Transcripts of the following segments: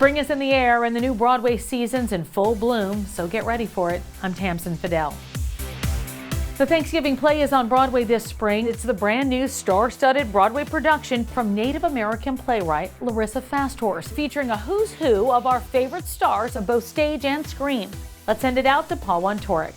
Spring is in the air and the new Broadway season's in full bloom, so get ready for it. I'm Tamsin Fidel. The Thanksgiving play is on Broadway this spring. It's the brand new star-studded Broadway production from Native American playwright Larissa Fasthorse, featuring a who's who of our favorite stars of both stage and screen. Let's send it out to Paul Wontorek.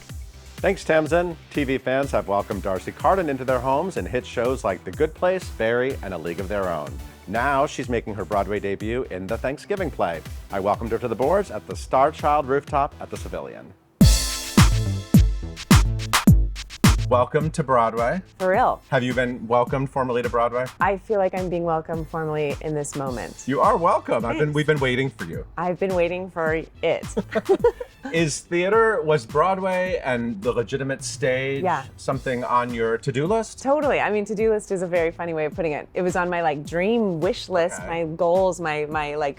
Thanks, Tamsin. TV fans have welcomed D'Arcy Carden into their homes in hit shows like The Good Place, Barry, and A League of Their Own. Now she's making her Broadway debut in the Thanksgiving play. I welcomed her to the boards at the Star Child rooftop at the Pavilion. Welcome to Broadway. For real. Have you been welcomed formally to Broadway? I feel like I'm being welcomed formally in this moment. You are welcome. We've been waiting for you. I've been waiting for it. Was Broadway and the legitimate stage something on your to-do list? Totally. I mean, to-do list is a very funny way of putting it. It was on my dream wish list, my goals, my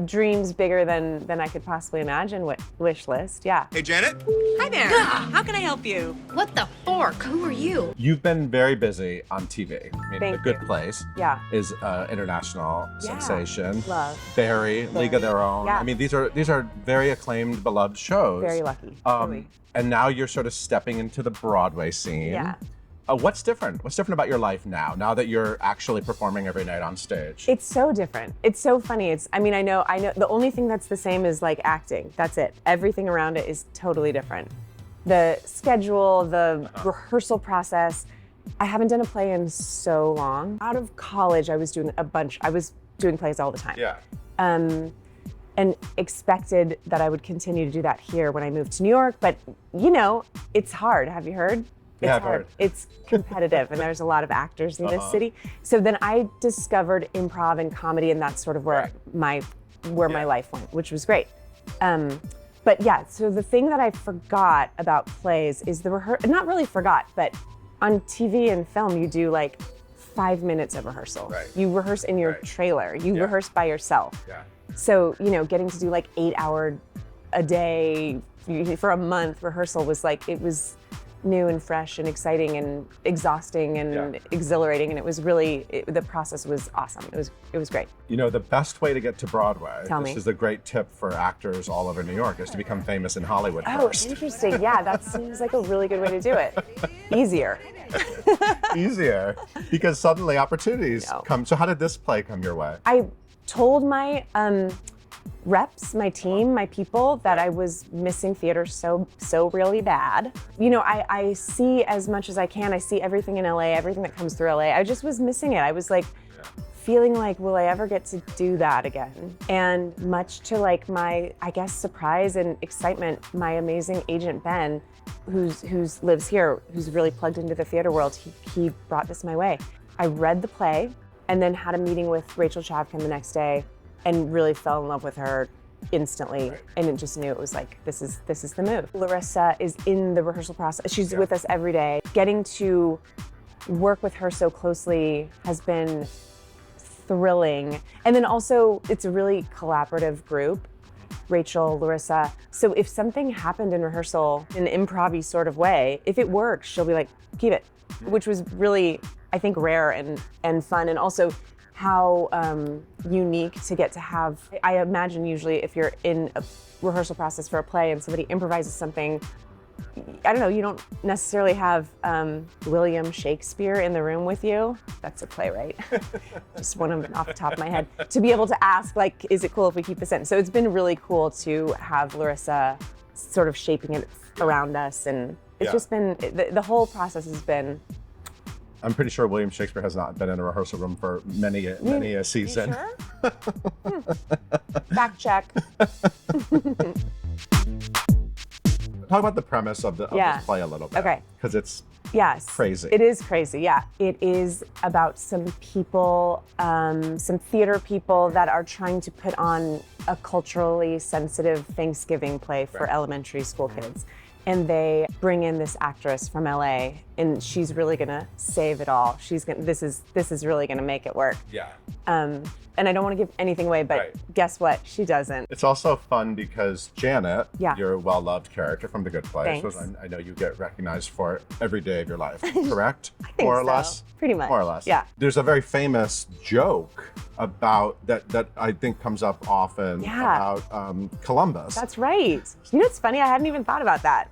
dreams bigger than I could possibly imagine wish list. Yeah. Hey, Janet. Hi there. How can I help you? What the fork? Who are you? You've been very busy on TV. I mean, Thank The Good you. Place Yeah. is international sensation. Love. Barry, League of Their Own. Yeah. I mean, these are very acclaimed, beloved shows. Very lucky. Really. And now you're sort of stepping into the Broadway scene. Yeah. What's different? What's different about your life now that you're actually performing every night on stage? It's so different. It's so funny. I know the only thing that's the same is acting. That's it. Everything around it is totally different. The schedule, the rehearsal process. I haven't done a play in so long. Out of college, I was doing plays all the time. Yeah. And expected that I would continue to do that here when I moved to New York. But it's hard. Have you heard? It's I've hard. heard. It's competitive, and there's a lot of actors in this city. So then I discovered improv and comedy, and that's sort of where my life went, which was great. But yeah, so the thing that I forgot about plays is not really forgot, but on TV and film, you do 5 minutes of rehearsal. Right. You rehearse in your trailer. You rehearse by yourself. Yeah. So, getting to do 8-hour a day for a month rehearsal was it was new and fresh and exciting and exhausting and exhilarating, and it was really the process was awesome. It was great. The best way to get to Broadway, This is a great tip for actors all over New York, is to become famous in Hollywood first. Oh, interesting. Yeah, that seems like a really good way to do it. Easier. Easier, because suddenly opportunities come. So how did this play come your way? I told my reps, my team, my people, that I was missing theater so really bad. I see as much as I can. I see everything in LA, everything that comes through LA. I just was missing it. I was feeling will I ever get to do that again? And much to my, I guess, surprise and excitement, my amazing agent Ben, who's lives here, who's really plugged into the theater world, he brought this my way. I read the play and then had a meeting with Rachel Chavkin the next day, and really fell in love with her instantly, and it just knew it was this is the move. Larissa is in the rehearsal process. She's with us every day. Getting to work with her so closely has been thrilling. And then also, it's a really collaborative group, Rachel, Larissa. So if something happened in rehearsal in an improv-y sort of way, if it works, she'll be keep it, which was really, I think, rare and fun, and also how unique to get to have. I imagine usually if you're in a rehearsal process for a play and somebody improvises something, I don't know, you don't necessarily have William Shakespeare in the room with you. That's a playwright. Just one of them off the top of my head. To be able to ask, is it cool if we keep this in? So it's been really cool to have Larissa sort of shaping it around us, and it's just been, the whole process has been. I'm pretty sure William Shakespeare has not been in a rehearsal room for many a season. You sure? Fact check. Talk about the premise of this play a little bit. Okay. Because it's Yes. Crazy. It is crazy, yeah. It is about some people, some theater people that are trying to put on a culturally sensitive Thanksgiving play for elementary school kids. And they bring in this actress from LA and she's really gonna save it all. This is really gonna make it work. Yeah. And I don't want to give anything away, but guess what? She doesn't. It's also fun because Janet, Yeah. you're a well-loved character from The Good Place, Thanks. which I know you get recognized for every day of your life, correct? I think More or so. less? Pretty much. More or less. Yeah. There's a very famous joke about that I think comes up often Yeah. about Columbus. That's right. You know, it's funny. I hadn't even thought about that.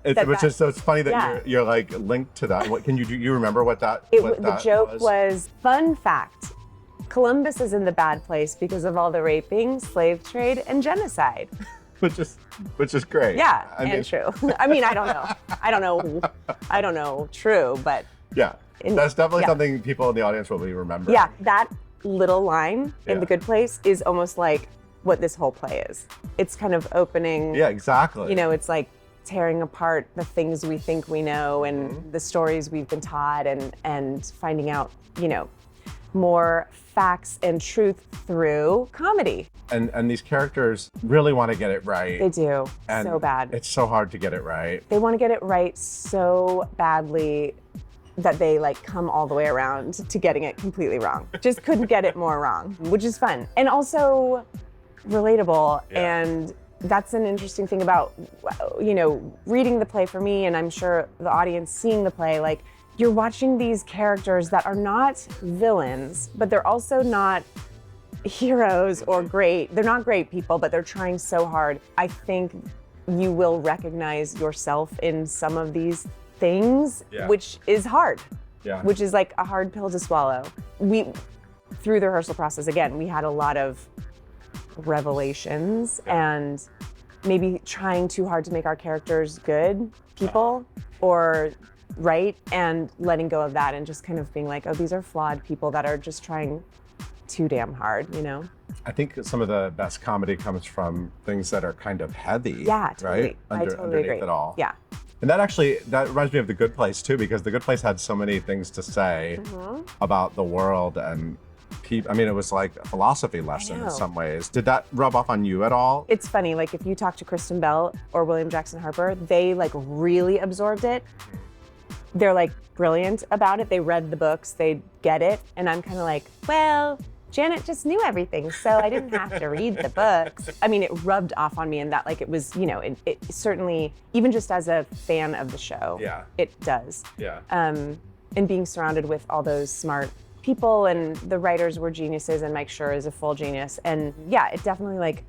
So it's funny that Yeah. you're like linked to that. What can you do? You remember what that? The joke was, fun fact, Columbus is in the bad place because of all the raping, slave trade, and genocide. which is great. Yeah, I mean, true. I mean, I don't know true, but Yeah, that's definitely yeah. something people in the audience will be remembering. yeah, that little line in Yeah. The Good Place is almost like what this whole play is. It's kind of opening, Yeah, exactly. you know, it's like tearing apart the things we think we know and the stories we've been taught and finding out, you know, more facts and truth through comedy. And these characters really want to get it right. They do, And so bad. It's so hard to get it right. They want to get it right so badly that they like come all the way around to getting it completely wrong. Just couldn't get it more wrong, which is fun. And also relatable. Yeah. And that's an interesting thing about, you know, reading the play for me, and I'm sure the audience seeing the play, like you're watching these characters that are not villains, but they're also not heroes or great. They're not great people, but they're trying so hard. I think you will recognize yourself in some of these things, Yeah. which is hard, Yeah. which is like a hard pill to swallow. Through the rehearsal process, again, we had a lot of revelations and maybe trying too hard to make our characters good people or right, and letting go of that and just kind of being like, oh, these are flawed people that are just trying too damn hard, you know? I think some of the best comedy comes from things that are kind of heavy. Yeah, totally. Right? I totally Underneath agree. it all. Yeah. And that reminds me of The Good Place too, because The Good Place had so many things to say about the world and people. I mean, it was like a philosophy lesson in know. some ways. Did that rub off on you at all? It's funny, like if you talk to Kristen Bell or William Jackson Harper, they like really absorbed it. They're like brilliant about it. They read the books, they get it. And I'm kind of like, well, Janet just knew everything, so I didn't have to read the books. I mean, it rubbed off on me in that like it was, you know, it certainly, even just as a fan of the show, Yeah. it does. Yeah. And being surrounded with all those smart people, and the writers were geniuses, and Mike Schur is a full genius. And yeah, it definitely like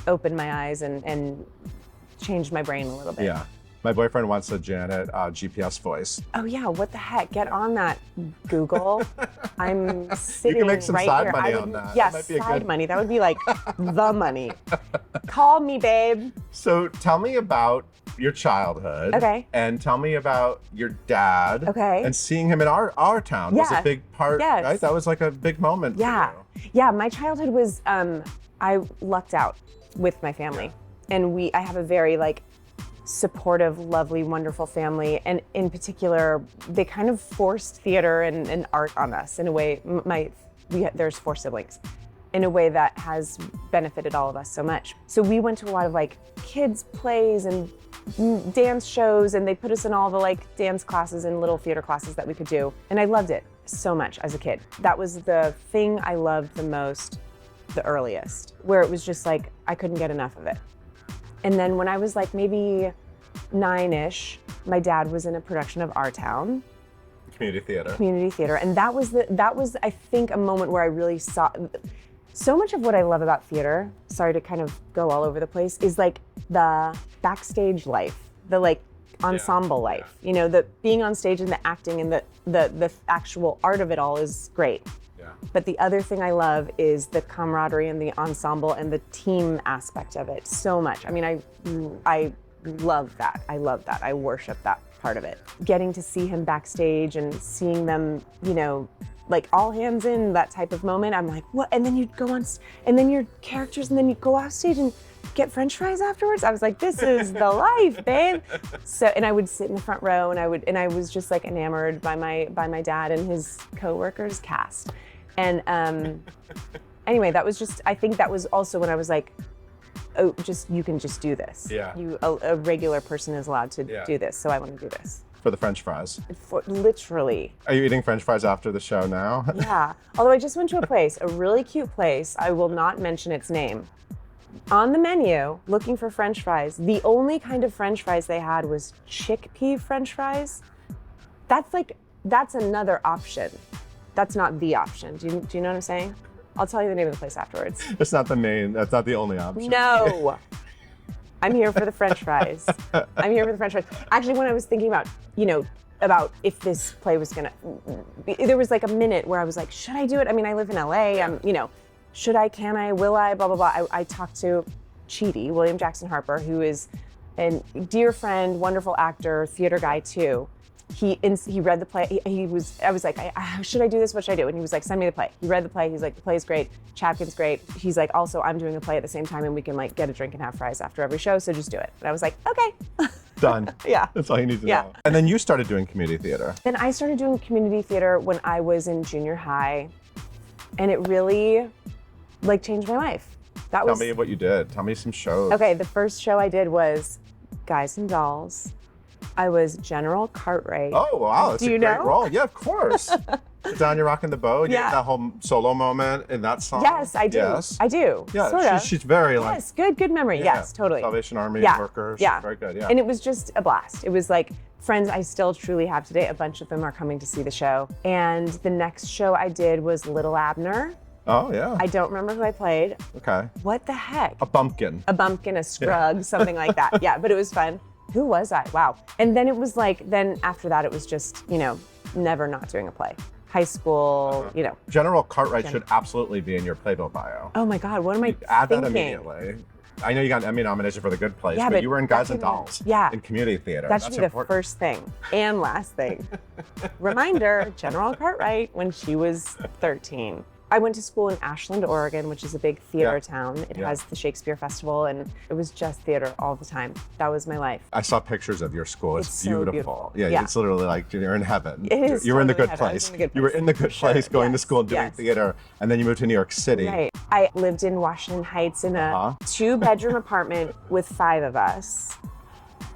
opened my eyes and changed my brain a little bit. Yeah. My boyfriend wants a Janet GPS voice. Oh yeah, what the heck? Get on that, Google. I'm sitting You can make some right side here. money I would, on that. Yes, That might be a side good- money. That would be like the money. Call me, babe. So tell me about your childhood. Okay. And tell me about your dad. Okay. And seeing him in our town was a Yeah. big part, Yes. right? That was like a big moment Yeah. for you. Yeah, my childhood was, I lucked out with my family. And I have a very like supportive, lovely, wonderful family. And in particular, they kind of forced theater and art on us in a way. There's 4 siblings, in a way that has benefited all of us so much. So we went to a lot of like kids plays and dance shows, and they put us in all the like dance classes and little theater classes that we could do. And I loved it so much as a kid. That was the thing I loved the most, the earliest, where it was just like, I couldn't get enough of it. And then when I was like maybe 9-ish, my dad was in a production of Our Town, Community theater. community theater, and that was I think a moment where I really saw so much of what I love about theater. Sorry to kind of go all over the place, is like the backstage life, the like ensemble life. You know, the being on stage and the acting and the actual art of it all is great. Yeah. But the other thing I love is the camaraderie and the ensemble and the team aspect of it so much. I mean, I love that. I love that. I worship that part of it. Getting to see him backstage and seeing them, you know, like all hands in, that type of moment, I'm like, what? And then you'd go on, and then your characters, and then you'd go off stage and get French fries afterwards. I was like, this is the life, babe. So, and I would sit in the front row, and I was just like enamored by my dad and his co-workers cast. And anyway, that was just, I think that was also when I was like, oh, you can just do this. Yeah. A regular person is allowed to Yeah. do this, so I want to do this. for the French fries. Literally. Are you eating French fries after the show now? Yeah. Although I just went to a place, a really cute place. I will not mention its name. On the menu, looking for French fries, the only kind of French fries they had was chickpea French fries. That's another option. That's not the option. Do you know what I'm saying? I'll tell you the name of the place afterwards. It's not the main, that's not the only option. No. I'm here for the French fries. I'm here for the French fries. Actually, when I was thinking about, about if this play was gonna, there was like a minute where I was like, should I do it? I mean, I live in LA. Should I, can I, will I, blah, blah, blah. I talked to Chidi, William Jackson Harper, who is a dear friend, wonderful actor, theater guy too. He read the play. I was like, should I do this? What should I do? And he was like, send me the play. He read the play. He's like, the play is great. Chapkin's great. He's like, also, I'm doing a play at the same time and we can like get a drink and have fries after every show. So just do it. And I was like, okay. Done. Yeah. That's all you need to know. And then you started doing community theater. Then I started doing community theater when I was in junior high. And it really like changed my life. Tell me what you did. Tell me some shows. Okay, the first show I did was Guys and Dolls. I was General Cartwright. Oh, wow. That's Do you a great know? role. Yeah, of course. Down You're Rocking the Boat. Yeah. That whole solo moment in that song. Yes, I do. Yes. I do. Yeah, sort of. she's very like. Yes, good memory. Yeah. Yes, totally. Salvation Army workers. Yeah. Very good, yeah. And it was just a blast. It was like friends I still truly have today. A bunch of them are coming to see the show. And the next show I did was Little Abner. Oh, yeah. I don't remember who I played. Okay. What the heck? A bumpkin. A bumpkin, a scrug, something like that. Yeah, but it was fun. Who was I? Wow. And then it was like, then after that, it was just, never not doing a play. High school, General Cartwright should absolutely be in your Playbill bio. Oh my God, what am I Add thinking? that immediately. I know you got an Emmy nomination for The Good Place, Yeah, but you were in that Guys and could- Dolls. yeah. In community theater. That should That's be the important. first thing and last thing. Reminder, General Cartwright when she was 13. I went to school in Ashland, Oregon, which is a big theater town. It has the Shakespeare Festival, and it was just theater all the time. That was my life. I saw pictures of your school. It's so beautiful. beautiful. Yeah, Yeah. it's literally like you're in heaven. It is You were in the totally good heaven. I place. was in the good You were place. in the good Sure. place, going to Yes. school and doing Yes. theater, and then you moved to New York City. Right. I lived in Washington Heights in a 2-bedroom apartment with 5 of us.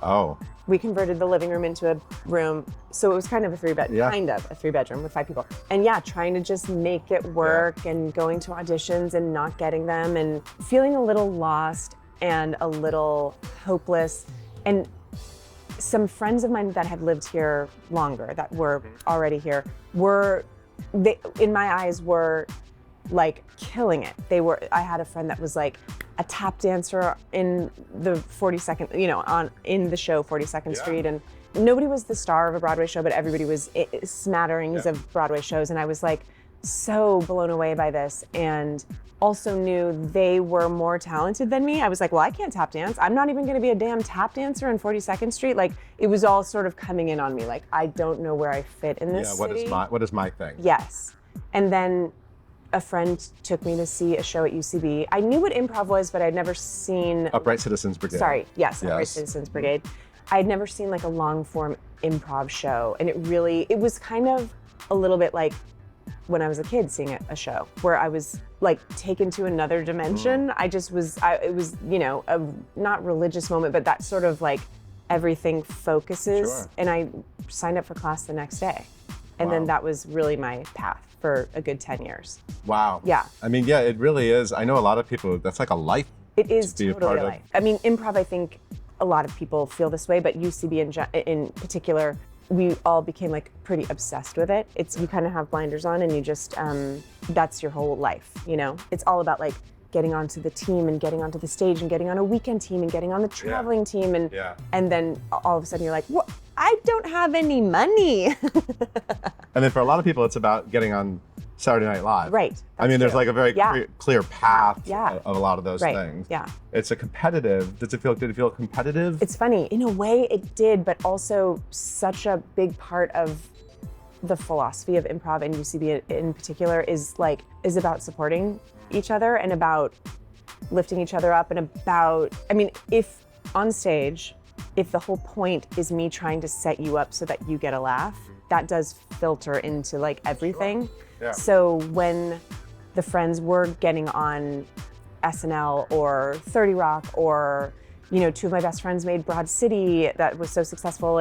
Oh. We converted the living room into a room, so it was kind of a 3-bedroom with 5 people. And yeah, trying to just make it work and going to auditions and not getting them and feeling a little lost and a little hopeless. And some friends of mine that had lived here longer, that were already here, in my eyes, were like killing it. I had a friend that was like a tap dancer in the 42nd, in the show 42nd Street, and nobody was the star of a Broadway show, but everybody was smatterings of Broadway shows, and I was like so blown away by this, and also knew they were more talented than me. I was like, well, I can't tap dance. I'm not even gonna be a damn tap dancer in 42nd Street. Like, it was all sort of coming in on me, like, I don't know where I fit in this city. What is my thing? Yes. And then a friend took me to see a show at UCB. I knew what improv was, but I'd never seen... Upright Citizens Brigade. Sorry, yes, Upright Citizens Brigade. I'd never seen like a long form improv show. And it was kind of a little bit like when I was a kid seeing a show where I was like taken to another dimension. It was, a not religious moment, but that sort of like everything focuses. Sure. And I signed up for class the next day. And then that was really my path for a good 10 years. Wow. Yeah. I mean, yeah, it really is. I know a lot of people, that's like a life. It is to be a totally part a of. life. I mean, improv, I think a lot of people feel this way, but UCB in particular, we all became like pretty obsessed with it. You kind of have blinders on and you just, that's your whole life, It's all about like getting onto the team and getting onto the stage and getting on a weekend team and getting on the traveling team. And then all of a sudden you're like, what? I don't have any money. And then for a lot of people, it's about getting on Saturday Night Live. Right. I mean, there's true. like a very clear path Yeah. of a lot of those Right. things. Yeah. It's a competitive, did it feel competitive? It's funny, in a way it did, but also such a big part of the philosophy of improv and UCB in particular is about supporting each other and about lifting each other up and about, if on stage, if the whole point is me trying to set you up so that you get a laugh, that does filter into like everything. Yeah. So when the friends were getting on SNL or 30 Rock or, 2 of my best friends made Broad City that was so successful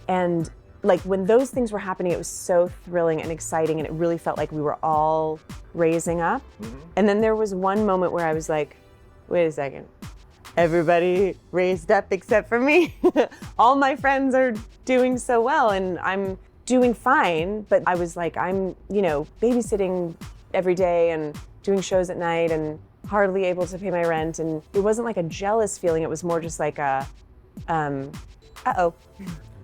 and like when those things were happening, it was so thrilling and exciting, and it really felt like we were all raising up. And then there was one moment where I was like, wait a second, everybody raised up except for me. All my friends are doing so well and I'm doing fine, but I was like, I'm, babysitting every day and doing shows at night and hardly able to pay my rent. And it wasn't like a jealous feeling, it was more just like a, uh-oh.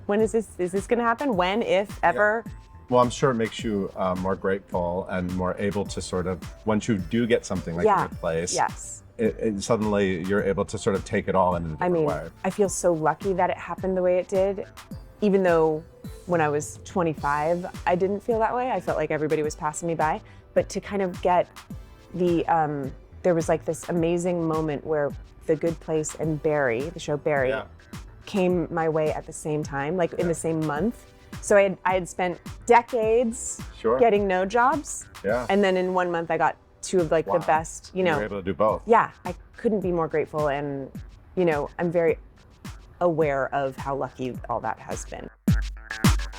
When is this gonna happen? When, if, ever? Yeah. Well, I'm sure it makes you more grateful and more able to sort of, once you do get something like a good place, yes. It suddenly you're able to sort of take it all in a different way. I feel so lucky that it happened the way it did, even though when I was 25, I didn't feel that way. I felt like everybody was passing me by. But to kind of get there was like this amazing moment where The Good Place and Barry, the show Barry, came my way at the same time, like in the same month. So I had spent decades getting no jobs. Yeah. And then in 1 month I got two of like the best, You were able to do both. Yeah, I couldn't be more grateful, and I'm very aware of how lucky all that has been.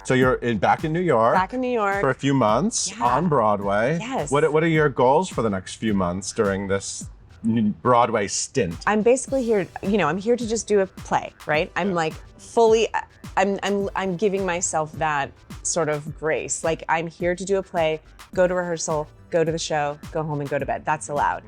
So you're back in New York. Back in New York. For a few months on Broadway. Yes. What are your goals for the next few months during this Broadway stint? I'm basically here, I'm here to just do a play, right? I'm like fully, I'm giving myself that sort of grace. Like I'm here to do a play, go to rehearsal, go to the show, go home and go to bed. That's allowed.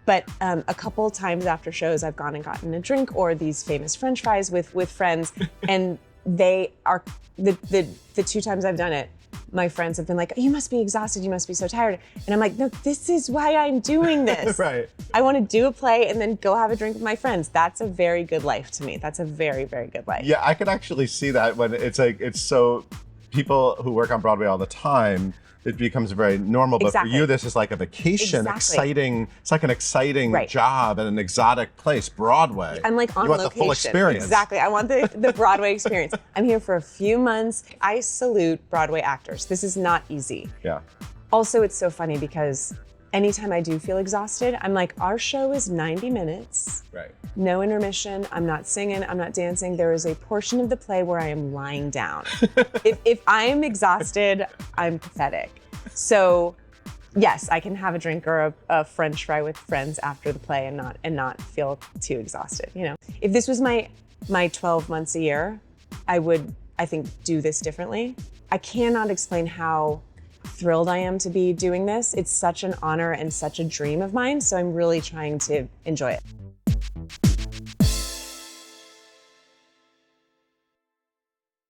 But a couple times after shows, I've gone and gotten a drink or these famous French fries with friends, and they are, the two times I've done it, my friends have been like, you must be exhausted, you must be so tired. And I'm like, no, this is why I'm doing this. Right. I want to do a play and then go have a drink with my friends. That's a very good life to me. That's a very, very good life. Yeah, I could actually see that when it's so, people who work on Broadway all the time, it becomes very normal, but for you, this is like a vacation, exciting. It's like an exciting job and an exotic place, Broadway. I'm like on you want location. the full experience. Exactly, I want the Broadway experience. I'm here for a few months. I salute Broadway actors. This is not easy. Yeah. Also, it's so funny because anytime I do feel exhausted, I'm like, our show is 90 minutes. Right. No intermission, I'm not singing, I'm not dancing. There is a portion of the play where I am lying down. if I am exhausted, I'm pathetic. So yes, I can have a drink or a French fry with friends after the play and not feel too exhausted, If this was my 12 months a year, I would, I think, do this differently. I cannot explain how thrilled I am to be doing this. It's such an honor and such a dream of mine, so I'm really trying to enjoy it.